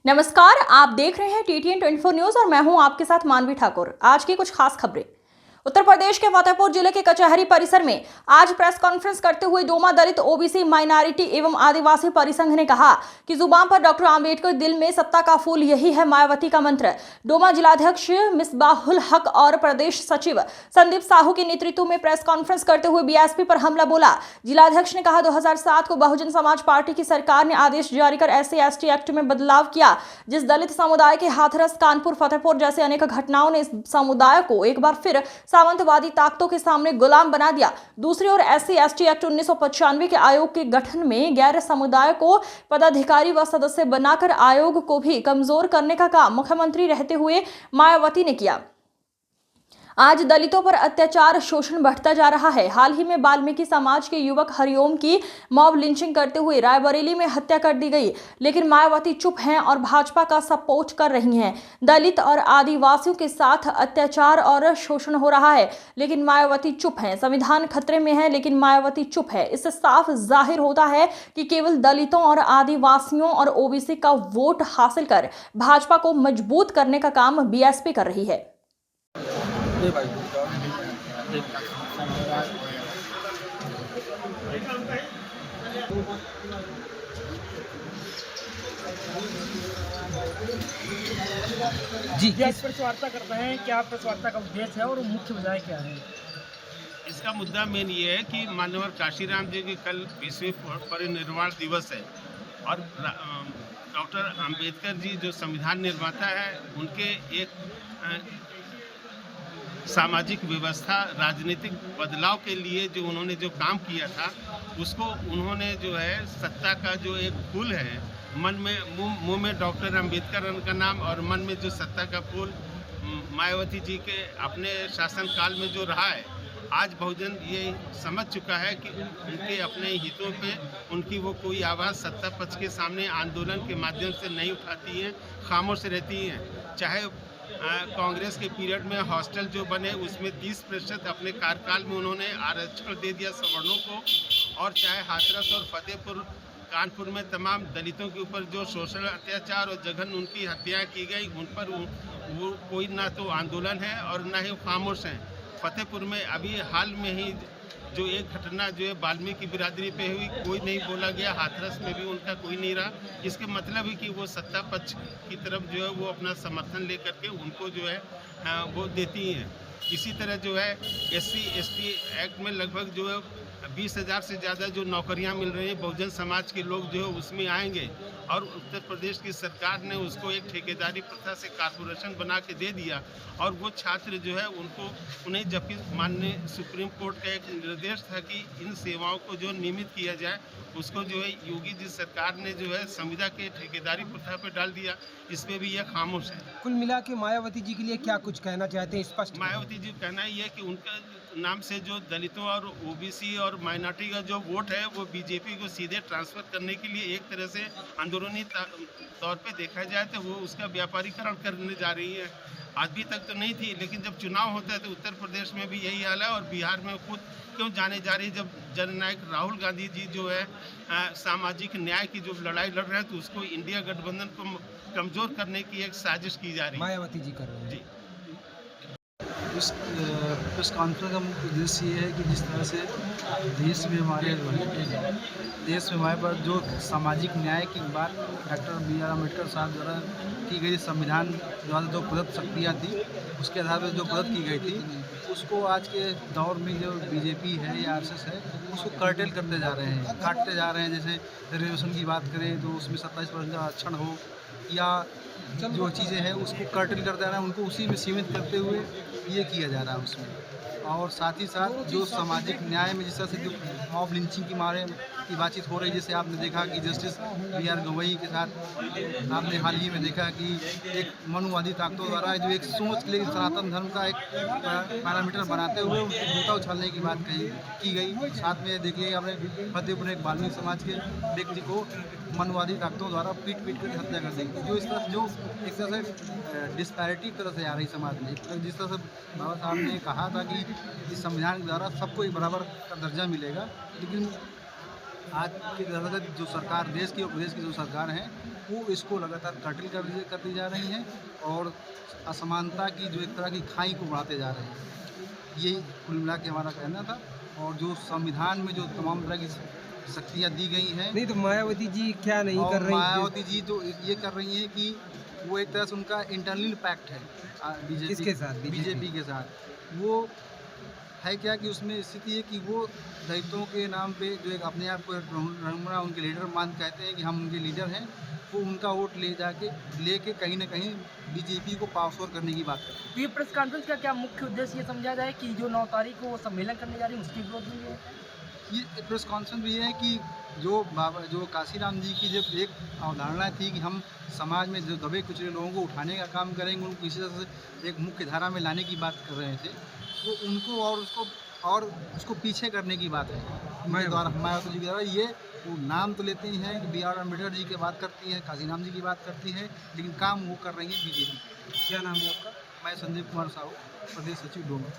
नमस्कार, आप देख रहे हैं TTN 24 न्यूज और मैं हूं आपके साथ मानवी ठाकुर। आज की कुछ खास खबरें। उत्तर प्रदेश के फतेहपुर जिले के कचहरी परिसर में आज प्रेस कॉन्फ्रेंस करते हुए डोमा दलित ओबीसी माइनॉरिटी एवं आदिवासी परिसंघ ने कहा कि जुबान पर डॉक्टर आंबेडकर, दिल में सत्ता का फूल, यही है मायावती का मंत्र। डोमा जिलाध्यक्ष मिसबाहुल हक और प्रदेश सचिव संदीप साहू के नेतृत्व में प्रेस कॉन्फ्रेंस करते हुए बीएसपी पर हमला बोला। जिलाध्यक्ष ने कहा 2007 को बहुजन समाज पार्टी की सरकार ने आदेश जारी कर SC/ST एक्ट में बदलाव किया, जिस दलित समुदाय के हाथरस, कानपुर, फतेहपुर जैसे अनेक घटनाओं ने इस समुदाय को एक बार फिर सामंतवादी ताकतों के सामने गुलाम बना दिया। दूसरी ओर SC/ST एक्ट 1995 के आयोग के गठन में गैर समुदाय को पदाधिकारी व सदस्य बनाकर आयोग को भी कमजोर करने का काम मुख्यमंत्री रहते हुए मायावती ने किया। आज दलितों पर अत्याचार, शोषण बढ़ता जा रहा है। हाल ही में वाल्मीकि समाज के युवक हरिओम की मॉब लिंचिंग करते हुए रायबरेली में हत्या कर दी गई, लेकिन मायावती चुप हैं और भाजपा का सपोर्ट कर रही हैं। दलित और आदिवासियों के साथ अत्याचार और शोषण हो रहा है, लेकिन मायावती चुप हैं। संविधान खतरे में है, लेकिन मायावती चुप है। इससे साफ जाहिर होता है कि केवल दलितों और आदिवासियों और ओबीसी का वोट हासिल कर भाजपा को मजबूत करने का काम बीएसपी कर रही है। जी, इस प्रेस वार्ता करते हैं, क्या प्रेस वार्ता का उद्देश्य है और मुख्य वजह क्या है? इसका मुद्दा मेन ये है कि माननीय काशीराम जी की कल 20वीं परिनिर्वाण दिवस है और डॉक्टर अंबेडकर जी जो संविधान निर्माता है, उनके एक सामाजिक व्यवस्था, राजनीतिक बदलाव के लिए जो उन्होंने जो काम किया था, उसको उन्होंने जो है सत्ता का जो एक फूल है, मन में मुंह में डॉक्टर अंबेडकर का नाम और मन में जो सत्ता का फूल मायावती जी के अपने शासनकाल में जो रहा है, आज बहुजन ये समझ चुका है कि उनके अपने हितों पे उनकी वो कोई आवाज़ सत्ता पक्ष के सामने आंदोलन के माध्यम से नहीं उठाती हैं, खामोश रहती हैं। चाहे कांग्रेस के पीरियड में हॉस्टल जो बने उसमें 30% अपने कार्यकाल में उन्होंने आरक्षण दे दिया सवर्णों को, और चाहे हाथरस और फतेहपुर, कानपुर में तमाम दलितों के ऊपर जो शोषण, अत्याचार और जघन उनकी हत्याएं की गई, उन पर वो कोई ना तो आंदोलन है और ना ही खामोश हैं। फतेहपुर में अभी हाल में ही जो एक घटना जो है वाल्मीकि बिरादरी पे हुई, कोई नहीं बोला गया। हाथरस में भी उनका कोई नहीं रहा। इसके मतलब है कि वो सत्ता पक्ष की तरफ जो है वो अपना समर्थन लेकर के उनको जो है वो देती हैं। इसी तरह जो है SC/ST एक्ट में लगभग जो है 20,000 से ज़्यादा जो नौकरियां मिल रही हैं, बहुजन समाज के लोग जो है उसमें आएंगे, और उत्तर प्रदेश की सरकार ने उसको एक ठेकेदारी प्रथा से कॉर्पोरेशन बना के दे दिया, और वो छात्र जो है उन्हें, जबकि माननीय सुप्रीम कोर्ट का एक निर्देश था कि इन सेवाओं को जो नियमित किया जाए, उसको जो है योगी जी सरकार ने जो है संविदा के ठेकेदारी प्रथा पर डाल दिया। इसमें भी यह खामोश है। कुल मिला के मायावती जी के लिए क्या कुछ कहना चाहते हैं स्पष्ट? मायावती जी कहना ही है कि उनका नाम से जो दलितों और ओबीसी और माइनॉरिटी का जो वोट है वो बीजेपी को सीधे ट्रांसफर करने के लिए एक तरह से अंदरूनी तौर पे देखा जाए तो वो उसका व्यापारीकरण करने जा रही है। अभी तक तो नहीं थी, लेकिन जब चुनाव होता है तो उत्तर प्रदेश में भी यही हाल है, और बिहार में खुद क्यों जाने जा रही है। जब जननायक राहुल गांधी जी जो है सामाजिक न्याय की जो लड़ाई लड़ रहे हैं, तो उसको इंडिया गठबंधन को कमज़ोर करने की एक साजिश की जा रही है। मायावती जी कर रहे हैं। जी, इस प्रेस कॉन्फ्रेंस का मुख्य उद्देश्य ये है कि जिस तरह से देश में हमारे पास जो सामाजिक न्याय की बात डॉक्टर BR अम्बेडकर साहब द्वारा की गई, संविधान द्वारा जो प्रदत्त शक्तियाँ थी उसके आधार पर जो प्रदत्त की गई थी, उसको आज के दौर में जो बीजेपी है या RSS है उसको कर्टेल करते जा रहे हैं, काटते जा रहे हैं। जैसे रिजर्वेशन की बात करें तो उसमें 27% आरक्षण हो, या जो चीज़ें हैं उसको कर्टेल करते जा रहे हैं, उनको उसी में सीमित करते हुए ये किया जा रहा है उसमें। और साथ ही साथ जो सामाजिक न्याय में जिस तरह से जो मॉब लिंचिंग की बारे की बातचीत हो रही है, जैसे आपने देखा कि जस्टिस BR गवई के साथ आपने हाल ही में देखा कि एक मनुवादी ताकतों द्वारा जो एक सोच के लिए सनातन धर्म का एक पैरामीटर बनाते हुए उसको जूता उछालने की बात की गई। साथ में देखिए आपने फतेहपुर एक वाल्मीकि समाज के व्यक्ति को मनवादी ताकतों द्वारा पीट कर हत्या कर दी, जो इस तरह जो एक तरह से डिस्पैरिटी तरह से आ रही समाज में। जिस तरह से बाबा साहब ने कहा था कि इस संविधान के द्वारा सबको एक बराबर का दर्जा मिलेगा, लेकिन आज के अंतर्गत जो सरकार देश की और प्रदेश की जो सरकार है वो इसको लगातार कर्टल करती जा रही हैं और असमानता की जो एक तरह की खाई को बढ़ाते जा रहे हैं। यही कुल मिला के हमारा कहना था। और जो संविधान में जो तमाम तरह की शक्तियाँ दी गई हैं, नहीं तो मायावती जी क्या नहीं और कर रही? मायावती जी तो ये कर रही हैं कि वो एक तरह से उनका इंटरनल पैक्ट है किसके साथ? बीजेपी के साथ। वो है क्या कि उसमें स्थिति है कि वो दलितों के नाम पे जो एक अपने आप को रघुरा उनके लीडर कहते हैं कि हम उनके लीडर हैं, वो उनका वोट लेके कहीं ना कहीं बीजेपी को पावर करने की बात करते हैं। तो ये प्रेस कॉन्फ्रेंस का क्या मुख्य उद्देश्य ये समझा जाए कि जो 9 तारीख को वो सम्मेलन करने जा रही है उसके विरोध में है? ये प्रेस कॉन्फ्रेंस भी है कि जो काशीराम जी की जब एक अवधारणा थी कि हम समाज में जो दबे कुचले लोगों को उठाने का काम करेंगे, उनको किसी तरह से एक मुख्य धारा में लाने की बात कर रहे थे, तो उनको और उसको पीछे करने की बात है उनके द्वारा, मायावती जी के द्वारा। ये वो नाम तो लेते ही हैं कि B.R. अम्बेडकर जी की बात करती हैं, काशीराम जी की बात करती हैं, लेकिन काम वो कर रही है बीजेपी। क्या नाम है आपका? मैं संदीप कुमार साहू, प्रदेश सचिव डोमा।